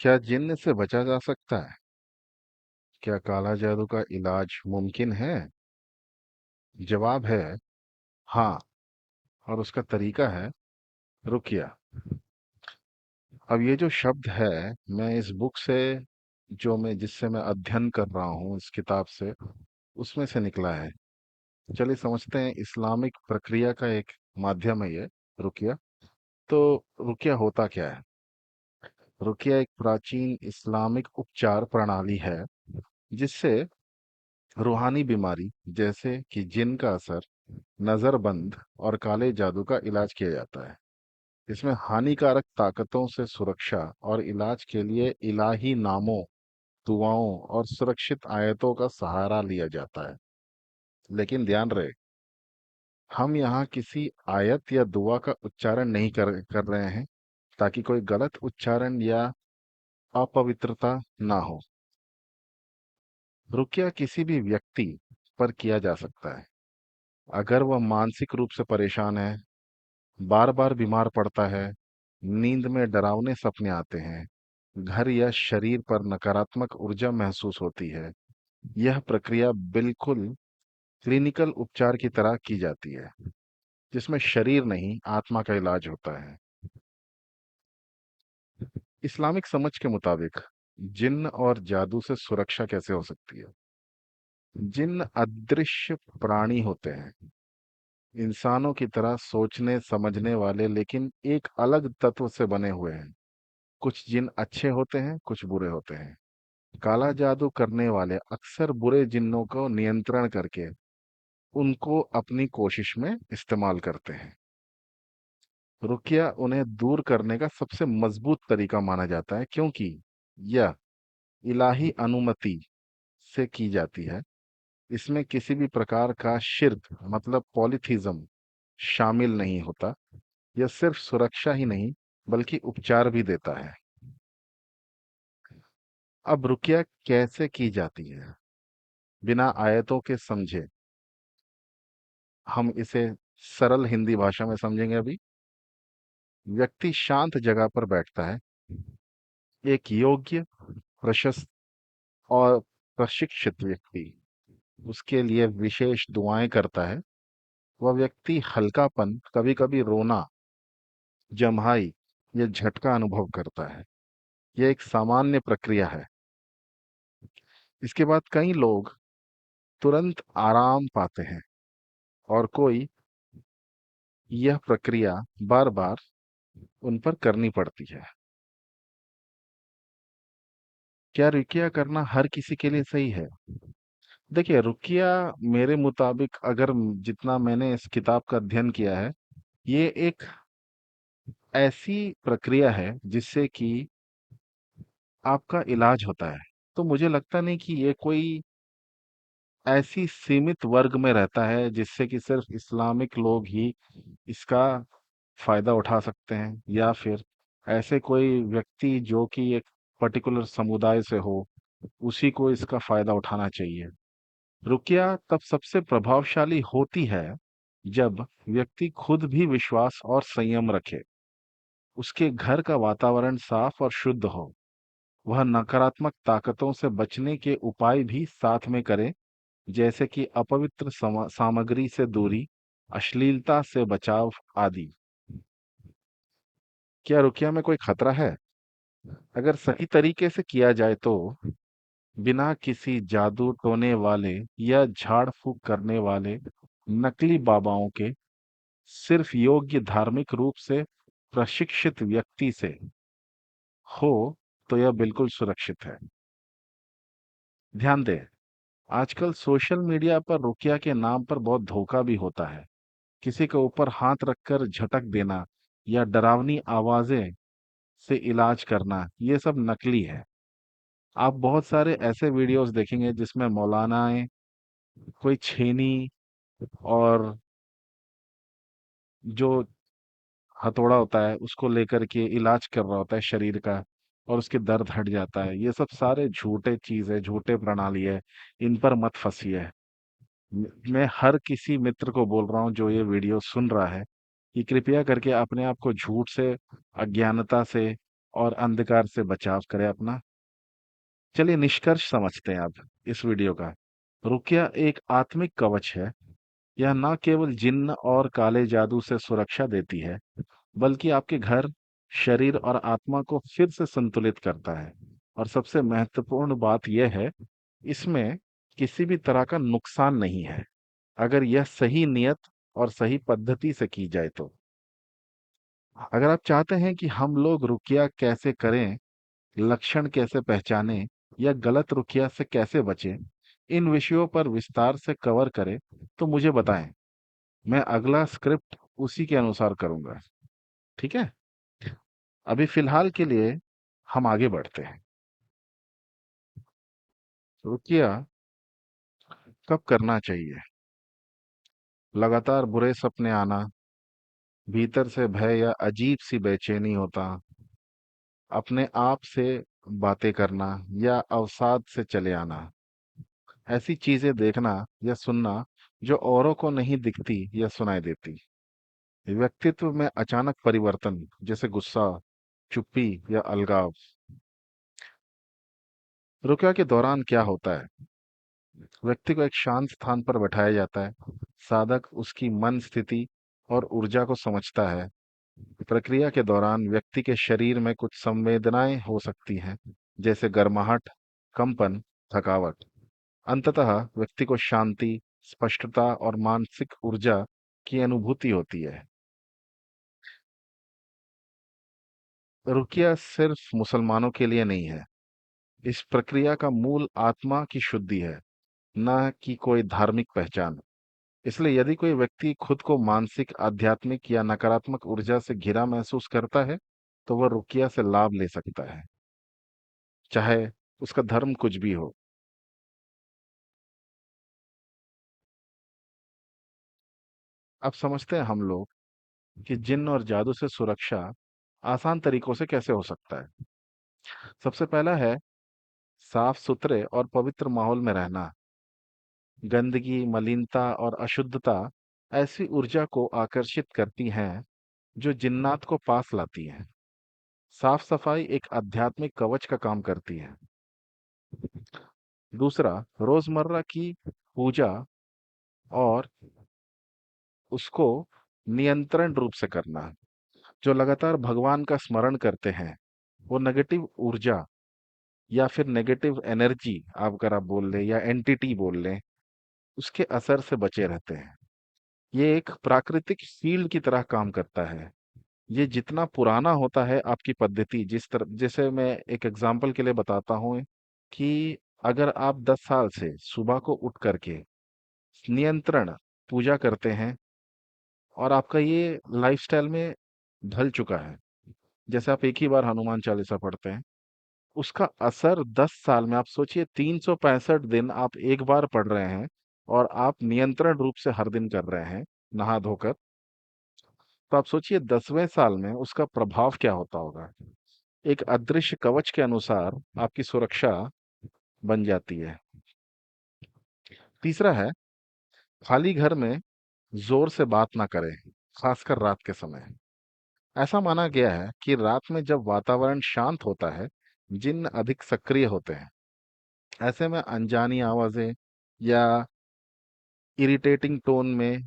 क्या जिन्न से बचा जा सकता है? क्या काला जादू का इलाज मुमकिन है? जवाब है हाँ। और उसका तरीका है रुकिया। अब ये जो शब्द है, मैं इस बुक से, जो मैं जिससे मैं अध्ययन कर रहा हूँ इस किताब से, उसमें से निकला है। चलिए समझते हैं। इस्लामिक प्रक्रिया का एक माध्यम है ये रुकिया। तो रुकिया होता क्या है? रुकिया एक प्राचीन इस्लामिक उपचार प्रणाली है जिससे रूहानी बीमारी जैसे कि जिन का असर, नजरबंद और काले जादू का इलाज किया जाता है। इसमें हानिकारक ताकतों से सुरक्षा और इलाज के लिए इलाही नामों, दुआओं और सुरक्षित आयतों का सहारा लिया जाता है। लेकिन ध्यान रहे, हम यहाँ किसी आयत या दुआ का उच्चारण नहीं कर रहे हैं, ताकि कोई गलत उच्चारण या अपवित्रता ना हो। रुकिया किसी भी व्यक्ति पर किया जा सकता है अगर वह मानसिक रूप से परेशान है, बार बार बीमार पड़ता है, नींद में डरावने सपने आते हैं, घर या शरीर पर नकारात्मक ऊर्जा महसूस होती है। यह प्रक्रिया बिल्कुल क्लिनिकल उपचार की तरह की जाती है, जिसमें शरीर नहीं आत्मा का इलाज होता है। इस्लामिक समझ के मुताबिक जिन्न और जादू से सुरक्षा कैसे हो सकती है? जिन्न अदृश्य प्राणी होते हैं, इंसानों की तरह सोचने समझने वाले, लेकिन एक अलग तत्व से बने हुए हैं। कुछ जिन अच्छे होते हैं, कुछ बुरे होते हैं। काला जादू करने वाले अक्सर बुरे जिन्नों को नियंत्रण करके उनको अपनी कोशिश में इस्तेमाल करते हैं। रुकिया उन्हें दूर करने का सबसे मजबूत तरीका माना जाता है, क्योंकि यह इलाही अनुमति से की जाती है। इसमें किसी भी प्रकार का शिर्क, मतलब पॉलीथीज्म, शामिल नहीं होता। यह सिर्फ सुरक्षा ही नहीं, बल्कि उपचार भी देता है। अब रुकिया कैसे की जाती है बिना आयतों के समझे? हम इसे सरल हिंदी भाषा में समझेंगे अभी। व्यक्ति शांत जगह पर बैठता है, एक योग्य, प्रशस्त और प्रशिक्षित व्यक्ति उसके लिए विशेष दुआएं करता है। वह व्यक्ति हल्कापन, कभी कभी रोना, जम्हाई या झटका अनुभव करता है। यह एक सामान्य प्रक्रिया है। इसके बाद कई लोग तुरंत आराम पाते हैं और कोई यह प्रक्रिया बार बार उन पर करनी पड़ती है। क्या रुकिया करना हर किसी के लिए सही है? देखिए, रुकिया मेरे मुताबिक, अगर जितना मैंने इस किताब का अध्ययन किया है, ये एक ऐसी प्रक्रिया है जिससे कि आपका इलाज होता है। तो मुझे लगता नहीं कि ये कोई ऐसी सीमित वर्ग में रहता है जिससे कि सिर्फ इस्लामिक लोग ही इसका फायदा उठा सकते हैं, या फिर ऐसे कोई व्यक्ति जो कि एक पर्टिकुलर समुदाय से हो, उसी को इसका फायदा उठाना चाहिए। रुकिया तब सबसे प्रभावशाली होती है जब व्यक्ति खुद भी विश्वास और संयम रखे, उसके घर का वातावरण साफ और शुद्ध हो, वह नकारात्मक ताकतों से बचने के उपाय भी साथ में करे, जैसे कि अपवित्र सामग्री से दूरी, अश्लीलता से बचाव आदि। क्या रुकिया में कोई खतरा है? अगर सही तरीके से किया जाए तो बिना किसी जादू टोने वाले या झाड़ फूक करने वाले नकली बाबाओं के, सिर्फ योग्य धार्मिक रूप से प्रशिक्षित व्यक्ति से हो, तो यह बिल्कुल सुरक्षित है। ध्यान दें, आजकल सोशल मीडिया पर रुकिया के नाम पर बहुत धोखा भी होता है। किसी के ऊपर हाथ रखकर झटक देना या डरावनी आवाजें से इलाज करना, ये सब नकली है। आप बहुत सारे ऐसे वीडियोस देखेंगे जिसमें मौलानाएं कोई छेनी और जो हथौड़ा होता है उसको लेकर के इलाज कर रहा होता है शरीर का, और उसके दर्द हट जाता है। ये सब सारे झूठे चीज है, झूठे प्रणाली है। इन पर मत फंसिए। मैं हर किसी मित्र को बोल रहा हूँ जो ये वीडियो सुन रहा है, कि कृपया करके अपने आप को झूठ से, अज्ञानता से और अंधकार से बचाव करे अपना। चलिए निष्कर्ष समझते हैं अब इस वीडियो का। रुकिया एक आत्मिक कवच है। यह न केवल जिन्न और काले जादू से सुरक्षा देती है, बल्कि आपके घर, शरीर और आत्मा को फिर से संतुलित करता है। और सबसे महत्वपूर्ण बात यह है, इसमें किसी भी तरह का नुकसान नहीं है, अगर यह सही नियत और सही पद्धति से की जाए तो। अगर आप चाहते हैं कि हम लोग रुकिया कैसे करें, लक्षण कैसे पहचानें या गलत रुकिया से कैसे बचें, इन विषयों पर विस्तार से कवर करें, तो मुझे बताएं। मैं अगला स्क्रिप्ट उसी के अनुसार करूंगा। ठीक है? अभी फिलहाल के लिए हम आगे बढ़ते हैं। रुकिया कब करना चाहिए? लगातार बुरे सपने आना, भीतर से भय या अजीब सी बेचैनी होता, अपने आप से बातें करना या अवसाद से चले आना, ऐसी चीजें देखना या सुनना जो औरों को नहीं दिखती या सुनाई देती, व्यक्तित्व में अचानक परिवर्तन जैसे गुस्सा, चुप्पी या अलगाव। रुकया के दौरान क्या होता है? व्यक्ति को एक शांत स्थान पर बैठाया जाता है। साधक उसकी मन स्थिति और ऊर्जा को समझता है। प्रक्रिया के दौरान व्यक्ति के शरीर में कुछ संवेदनाएं हो सकती हैं, जैसे गर्माहट, कंपन, थकावट। अंततः व्यक्ति को शांति, स्पष्टता और मानसिक ऊर्जा की अनुभूति होती है। रुकिया सिर्फ मुसलमानों के लिए नहीं है। इस प्रक्रिया का मूल आत्मा की शुद्धि है, न कि कोई धार्मिक पहचान। इसलिए यदि कोई व्यक्ति खुद को मानसिक, आध्यात्मिक या नकारात्मक ऊर्जा से घिरा महसूस करता है, तो वह रुकिया से लाभ ले सकता है, चाहे उसका धर्म कुछ भी हो। अब समझते हैं हम लोग कि जिन्न और जादू से सुरक्षा आसान तरीकों से कैसे हो सकता है। सबसे पहला है साफ सुथरे और पवित्र माहौल में रहना। गंदगी, मलिनता और अशुद्धता ऐसी ऊर्जा को आकर्षित करती हैं जो जिन्नात को पास लाती हैं। साफ सफाई एक आध्यात्मिक कवच का काम करती है। दूसरा, रोजमर्रा की पूजा और उसको नियंत्रण रूप से करना। जो लगातार भगवान का स्मरण करते हैं, वो नेगेटिव ऊर्जा या फिर नेगेटिव एनर्जी, आप अगर आप बोल लें या एंटिटी बोल लें, उसके असर से बचे रहते हैं। ये एक प्राकृतिक शील्ड की तरह काम करता है। ये जितना पुराना होता है आपकी पद्धति, जिस तरह, जैसे मैं एक एग्जांपल के लिए बताता हूँ कि अगर आप 10 साल से सुबह को उठ करके नियंत्रण पूजा करते हैं और आपका ये लाइफस्टाइल में ढल चुका है, जैसे आप एक ही बार हनुमान चालीसा पढ़ते हैं, उसका असर 10 साल में, आप सोचिए 365 दिन आप एक बार पढ़ रहे हैं और आप नियंत्रण रूप से हर दिन कर रहे हैं, नहा धोकर। तो आप सोचिए 10वें साल में उसका प्रभाव क्या होता होगा। एक अदृश्य कवच के अनुसार आपकी सुरक्षा बन जाती है। तीसरा है खाली घर में जोर से बात ना करें, खासकर रात के समय। ऐसा माना गया है कि रात में जब वातावरण शांत होता है, जिन्न अधिक सक्रिय होते हैं। ऐसे में अनजानी आवाजें या इरिटेटिंग टोन में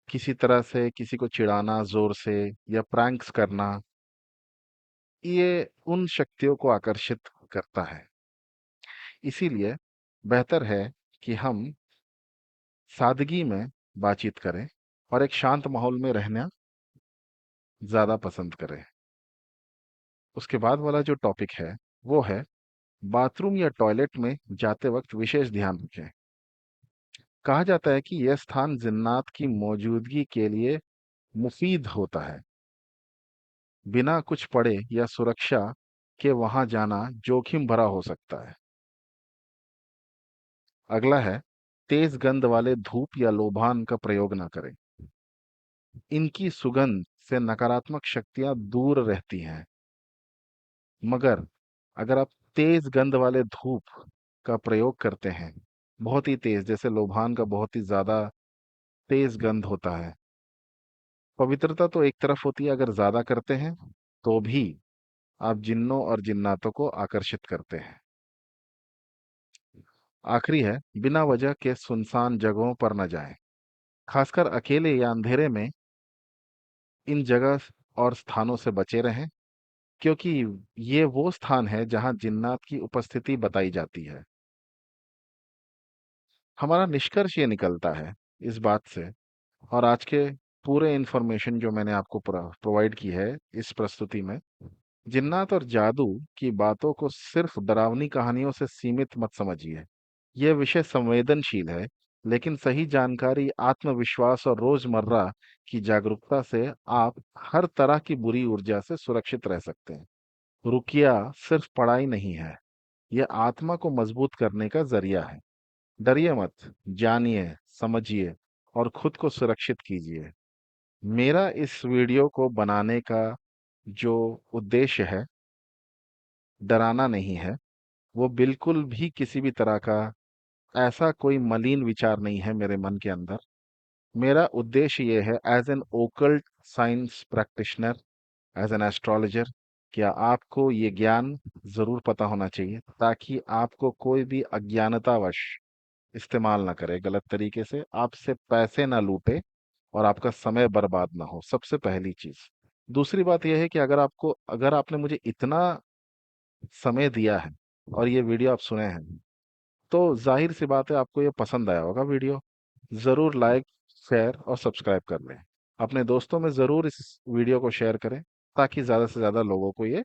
किसी तरह से किसी को चिढ़ाना जोर से या प्रैंक्स करना, ये उन शक्तियों को आकर्षित करता है। इसीलिए बेहतर है कि हम सादगी में बातचीत करें और एक शांत माहौल में रहना ज्यादा पसंद करें। उसके बाद वाला जो टॉपिक है वो है बाथरूम या टॉयलेट में जाते वक्त विशेष ध्यान रखें। कहा जाता है कि यह स्थान जिन्नात की मौजूदगी के लिए मुफीद होता है। बिना कुछ पढ़े या सुरक्षा के वहां जाना जोखिम भरा हो सकता है। अगला है तेज गंध वाले धूप या लोबान का प्रयोग ना करें। इनकी सुगंध से नकारात्मक शक्तियां दूर रहती हैं। मगर अगर आप तेज गंध वाले धूप का प्रयोग करते हैं, बहुत ही तेज, जैसे लोबान का बहुत ही ज्यादा तेज गंध होता है, पवित्रता तो एक तरफ होती है अगर ज्यादा करते हैं तो भी, आप जिन्नों और जिन्नातों को आकर्षित करते हैं। आखिरी है, बिना वजह के सुनसान जगहों पर न जाएं, खासकर अकेले या अंधेरे में। इन जगह और स्थानों से बचे रहें, क्योंकि ये वो स्थान है जहां जिन्नात की उपस्थिति बताई जाती है। हमारा निष्कर्ष ये निकलता है इस बात से, और आज के पूरे इंफॉर्मेशन जो मैंने आपको प्रोवाइड की है इस प्रस्तुति में, जिन्नात और जादू की बातों को सिर्फ डरावनी कहानियों से सीमित मत समझिए। यह विषय संवेदनशील है, लेकिन सही जानकारी, आत्मविश्वास और रोजमर्रा की जागरूकता से आप हर तरह की बुरी ऊर्जा से सुरक्षित रह सकते हैं। रुकिया सिर्फ पढ़ाई नहीं है, यह आत्मा को मजबूत करने का जरिया है। डरिए मत, जानिए, समझिए और खुद को सुरक्षित कीजिए। मेरा इस वीडियो को बनाने का जो उद्देश्य है, डराना नहीं है। वो बिल्कुल भी किसी भी तरह का ऐसा कोई मलीन विचार नहीं है मेरे मन के अंदर। मेरा उद्देश्य ये है, as an occult science practitioner, as an astrologer, क्या आपको ये ज्ञान जरूर पता होना चाहिए, ताकि आपको कोई भी अज्ञानतावश इस्तेमाल ना करे गलत तरीके से, आपसे पैसे ना लूटे और आपका समय बर्बाद ना हो। सबसे पहली चीज। दूसरी बात यह है कि अगर आपने मुझे इतना समय दिया है और ये वीडियो आप सुने हैं, तो जाहिर सी बात है आपको ये पसंद आया होगा वीडियो। जरूर लाइक, शेयर और सब्सक्राइब कर लें। अपने दोस्तों में जरूर इस वीडियो को शेयर करें, ताकि ज्यादा से ज्यादा लोगों को ये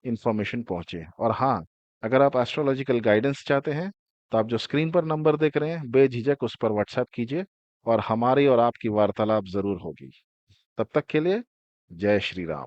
इंफॉर्मेशन पहुंचे। और हाँ, अगर आप एस्ट्रोलॉजिकल गाइडेंस चाहते हैं, तो आप जो स्क्रीन पर नंबर देख रहे हैं, बेझिझक उस पर व्हाट्सएप कीजिए और हमारी और आपकी वार्तालाप जरूर होगी। तब तक के लिए, जय श्री राम।